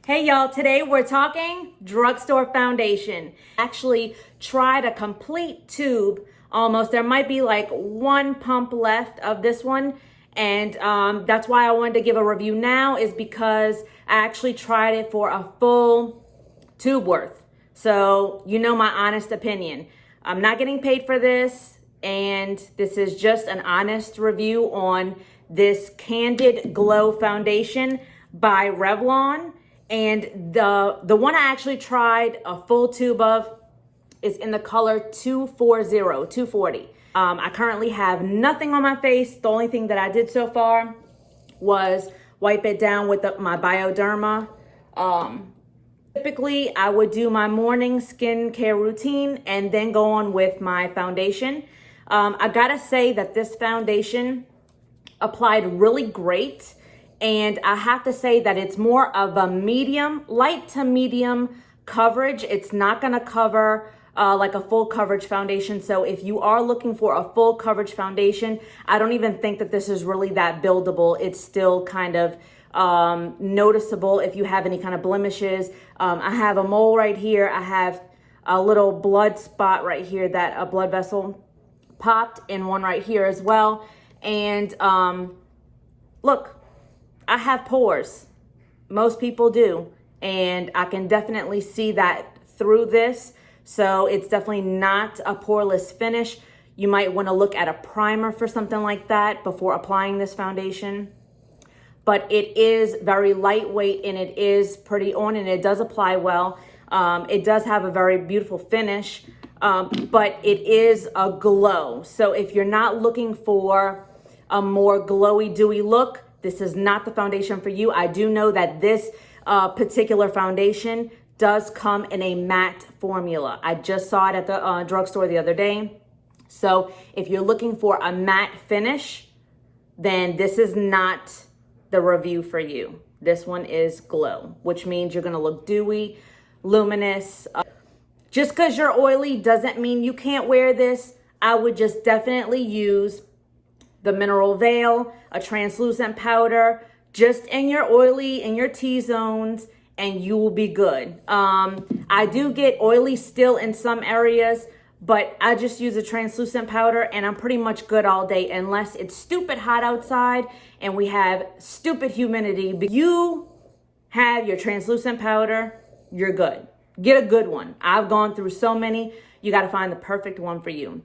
Hey y'all, today we're talking drugstore foundation. Actually tried a complete tube almost. There might be like one pump left of this one. And that's why I wanted to give a review now, is because I actually tried it for a full tube worth. So you know my honest opinion. I'm not getting paid for this, and this is just an honest review on this Candid Glow foundation by Revlon. And the one I actually tried a full tube of is in the color 240. I currently have nothing on my face. The only thing that I did so far was wipe it down with my Bioderma. Typically, I would do my morning skincare routine and then go on with my foundation. I gotta say that this foundation applied really great. And I have to say that it's more of a medium, light to medium coverage. It's not gonna cover like a full coverage foundation. So if you are looking for a full coverage foundation, I don't even think that this is really that buildable. It's still kind of noticeable if you have any kind of blemishes. I have a mole right here. I have a little blood spot right here that a blood vessel popped, and one right here as well. And look, I have pores. Most people do. And I can definitely see that through this. So it's definitely not a poreless finish. You might want to look at a primer for something like that before applying this foundation. But it is very lightweight and it is pretty on, and it does apply well. It does have a very beautiful finish, but it is a glow. So if you're not looking for a more glowy, dewy look, this is not the foundation for you. I do know that this particular foundation does come in a matte formula. I just saw it at the drugstore the other day. So if you're looking for a matte finish, then this is not the review for you. This one is glow, which means you're gonna look dewy, luminous. Just because you're oily doesn't mean you can't wear this. I would just definitely use the mineral veil, a translucent powder, just in your oily, in your T-zones, and you will be good. I do get oily still in some areas, but I just use a translucent powder and I'm pretty much good all day, unless it's stupid hot outside and we have stupid humidity. But you have your translucent powder, you're good. Get a good one. I've gone through so many. You got to find the perfect one for you.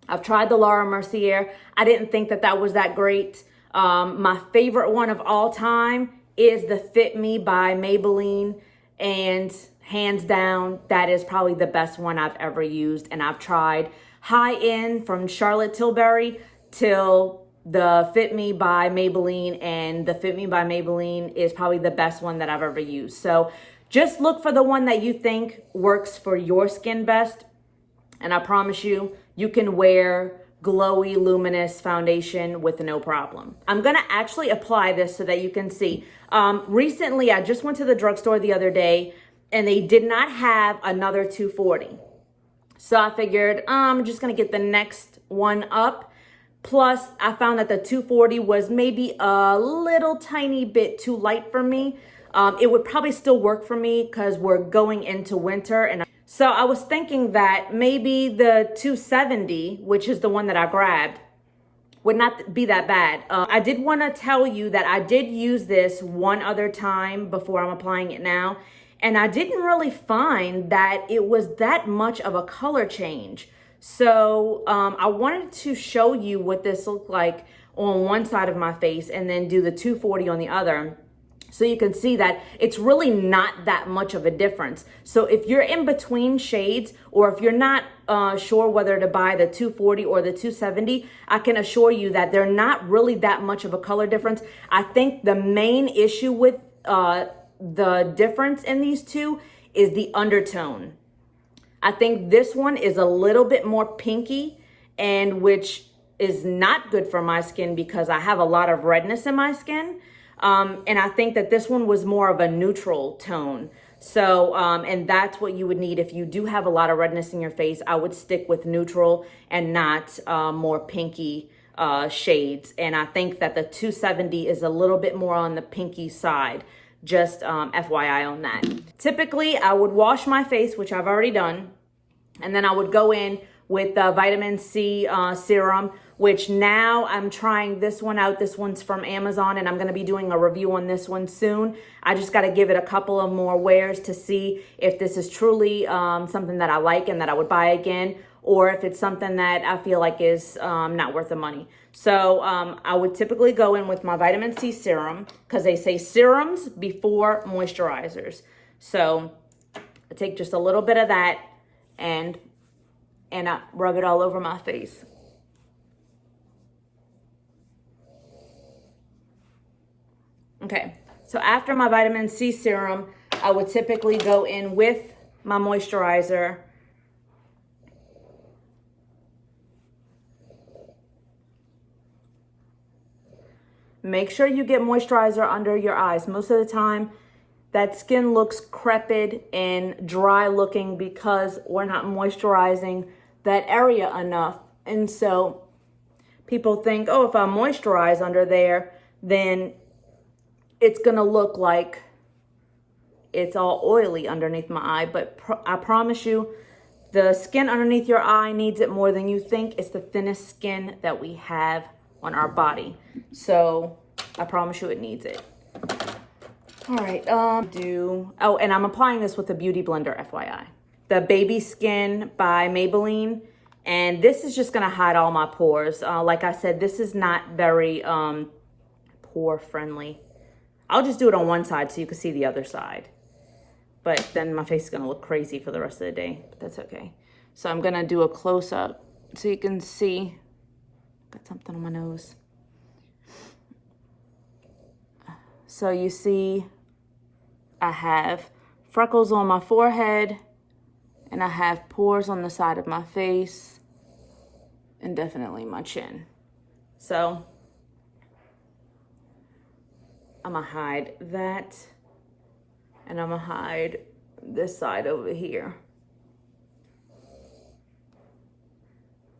I've tried the Laura Mercier. I didn't think that that was that great. My favorite one of all time is the Fit Me by Maybelline. And hands down, that is probably the best one I've ever used. And I've tried high end from Charlotte Tilbury till the Fit Me by Maybelline. And the Fit Me by Maybelline is probably the best one that I've ever used. So just look for the one that you think works for your skin best. And I promise you, you can wear glowy, luminous foundation with no problem. I'm gonna actually apply this so that you can see. Recently, I just went to the drugstore the other day and they did not have another 240. So I figured, I'm just gonna get the next one up. Plus, I found that the 240 was maybe a little tiny bit too light for me. It would probably still work for me because we're going into winter, and so I was thinking that maybe the 270, which is the one that I grabbed, would not be that bad. I did want to tell you that I did use this one other time before I'm applying it now, and I didn't really find that it was that much of a color change. So I wanted to show you what this looked like on one side of my face and then do the 240 on the other. So you can see that it's really not that much of a difference. So if you're in between shades, or if you're not sure whether to buy the 240 or the 270, I can assure you that they're not really that much of a color difference. I think the main issue with the difference in these two is the undertone. I think this one is a little bit more pinky, and which is not good for my skin because I have a lot of redness in my skin. And I think that this one was more of a neutral tone. So, and that's what you would need if you do have a lot of redness in your face. I would stick with neutral and not more pinky shades. And I think that the 270 is a little bit more on the pinky side Just FYI on that. Typically, I would wash my face, which I've already done, and then I would go in with the vitamin C serum, which now I'm trying this one out. This one's from Amazon, and I'm going to be doing a review on this one soon. I just got to give it a couple of more wears to see if this is truly something that I like and that I would buy again, or if it's something that I feel like is not worth the money. So I would typically go in with my vitamin C serum, because they say serums before moisturizers. So I take just a little bit of that and I rub it all over my face. Okay, so after my vitamin C serum, I would typically go in with my moisturizer. Make sure you get moisturizer under your eyes. Most of the time, that skin looks crepid and dry looking because we're not moisturizing that area enough. And so people think, oh, if I moisturize under there, then it's gonna look like it's all oily underneath my eye. But I promise you, the skin underneath your eye needs it more than you think. It's the thinnest skin that we have on our body. So I promise you it needs it. All right, oh, and I'm applying this with a beauty blender, FYI. The Baby Skin by Maybelline. And this is just gonna hide all my pores. Like I said, this is not very pore friendly. I'll just do it on one side so you can see the other side. But then my face is gonna look crazy for the rest of the day, but that's okay. So I'm gonna do a close up so you can see. Got something on my nose. So you see, I have freckles on my forehead, and I have pores on the side of my face, and definitely my chin. So I'm gonna hide that, and I'm gonna hide this side over here.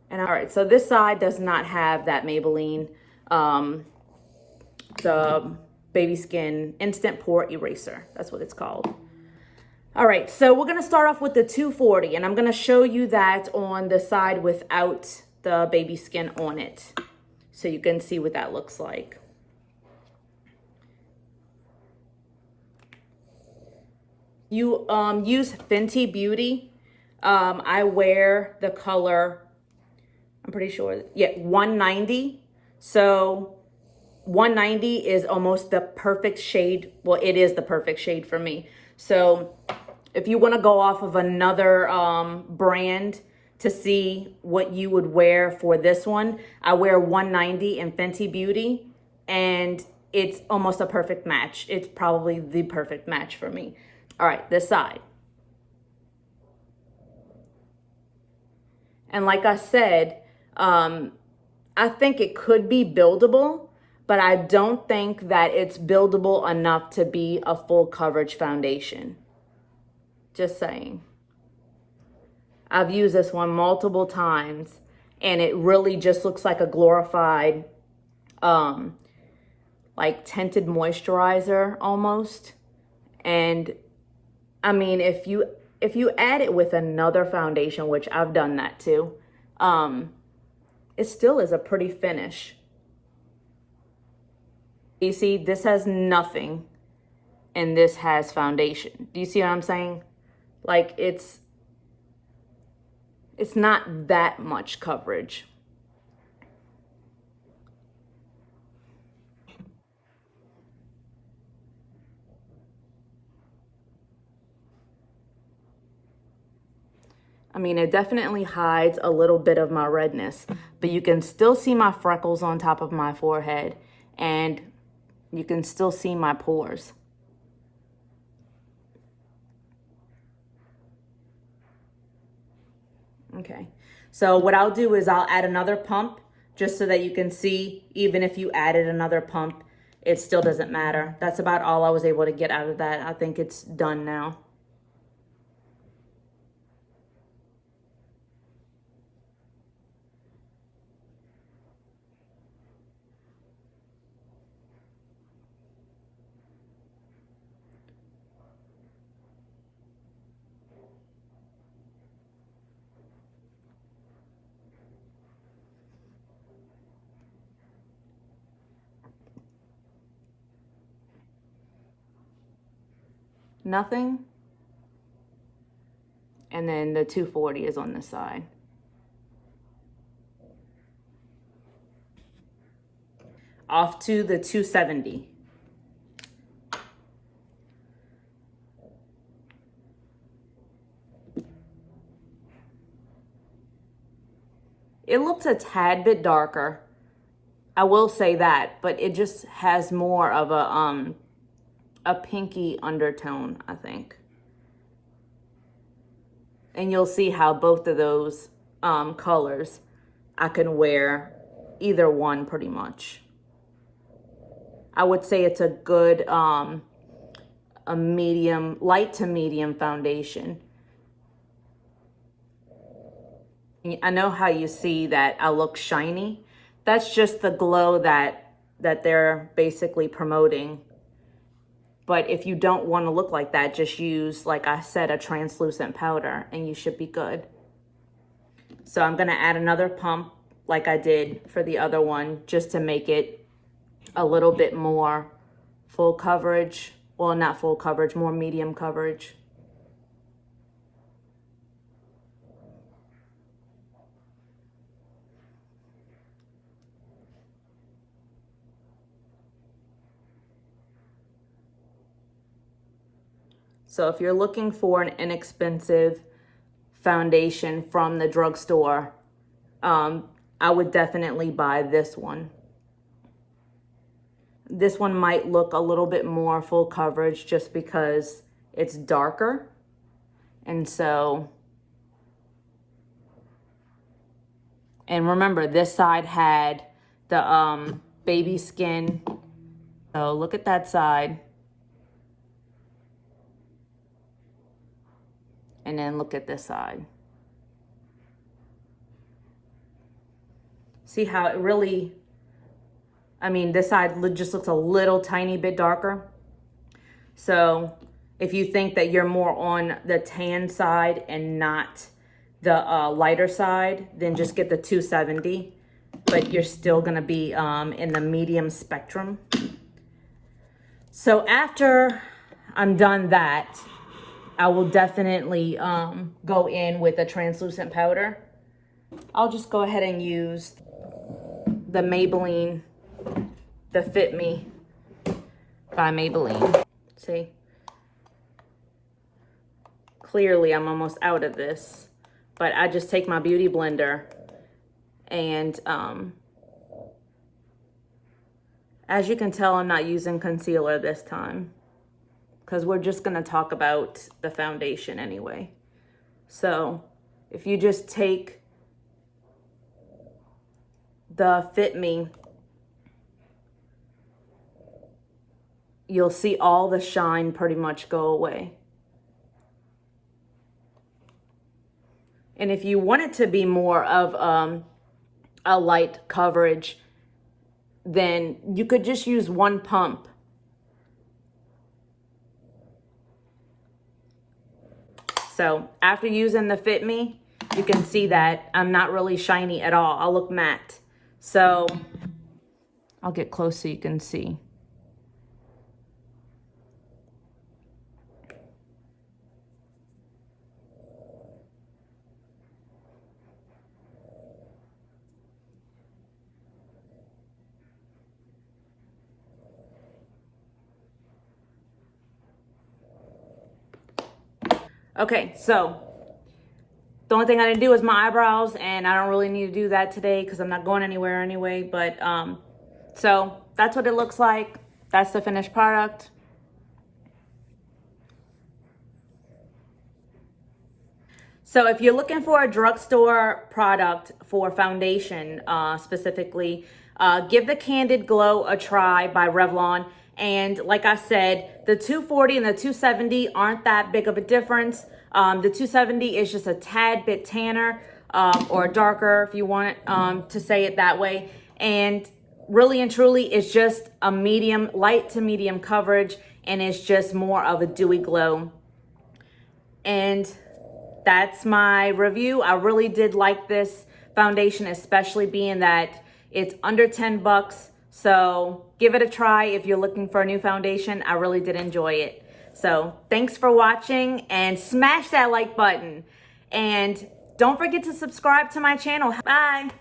And all right, so this side does not have that Maybelline, the Baby Skin Instant Pore Eraser. That's what it's called. All right, so we're gonna start off with the 240, and I'm gonna show you that on the side without the Baby Skin on it, so you can see what that looks like. You use Fenty Beauty. I wear the color, I'm pretty sure, yeah, 190. So 190 is almost the perfect shade. Well, it is the perfect shade for me. So if you want to go off of another brand to see what you would wear for this one, I wear 190 in Fenty Beauty, and it's almost a perfect match. It's probably the perfect match for me. All right, this side. And like I said, I think it could be buildable, but I don't think that it's buildable enough to be a full coverage foundation. Just saying. I've used this one multiple times, and it really just looks like a glorified, like tinted moisturizer almost. And I mean, if you add it with another foundation, which I've done that too, it still is a pretty finish. You see, this has nothing, and this has foundation. Do you see what I'm saying? Like, it's not that much coverage. I mean, it definitely hides a little bit of my redness, but you can still see my freckles on top of my forehead, and you can still see my pores. Okay, so what I'll do is I'll add another pump just so that you can see, even if you added another pump, it still doesn't matter. That's about all I was able to get out of that. I think it's done now. Nothing. And then the 240 is on this side. Off to the 270. It looks a tad bit darker, I will say that, but it just has more of a pinky undertone, I think. And you'll see how both of those colors, I can wear either one pretty much. I would say it's a good a medium, light to medium foundation. I know how you see that I look shiny. That's just the glow that they're basically promoting. But if you don't want to look like that, just use, like I said, a translucent powder and you should be good. So I'm going to add another pump like I did for the other one, just to make it a little bit more full coverage. Well, not full coverage, more medium coverage. So if you're looking for an inexpensive foundation from the drugstore, I would definitely buy this one. This one might look a little bit more full coverage just because it's darker. And so, and remember, this side had the baby skin. So look at that side. And then look at this side. See how it really, I mean, this side just looks a little tiny bit darker. So if you think that you're more on the tan side and not the lighter side, then just get the 270. But you're still gonna be in the medium spectrum. So after I'm done that, I will definitely go in with a translucent powder. I'll just go ahead and use the Maybelline, the Fit Me by Maybelline. See? Clearly I'm almost out of this, but I just take my beauty blender and as you can tell, I'm not using concealer this time, because we're just going to talk about the foundation anyway. So if you just take the Fit Me, you'll see all the shine pretty much go away. And if you want it to be more of a light coverage, then you could just use one pump. So after using the Fit Me, you can see that I'm not really shiny at all. I'll look matte. So I'll get close so you can see. Okay, so the only thing I didn't do is my eyebrows, and I don't really need to do that today because I'm not going anywhere anyway. But so that's what it looks like. That's the finished product. So if you're looking for a drugstore product for foundation specifically, give the Candid Glow a try by Revlon. And like I said, the 240 and the 270 aren't that big of a difference. The 270 is just a tad bit tanner or darker, if you want to say it that way. And really and truly, it's just a medium, light to medium coverage, and it's just more of a dewy glow. And that's my review. I really did like this foundation, especially being that it's under 10 bucks. So give it a try if you're looking for a new foundation. I really did enjoy it. So thanks for watching, and smash that like button. And don't forget to subscribe to my channel. Bye.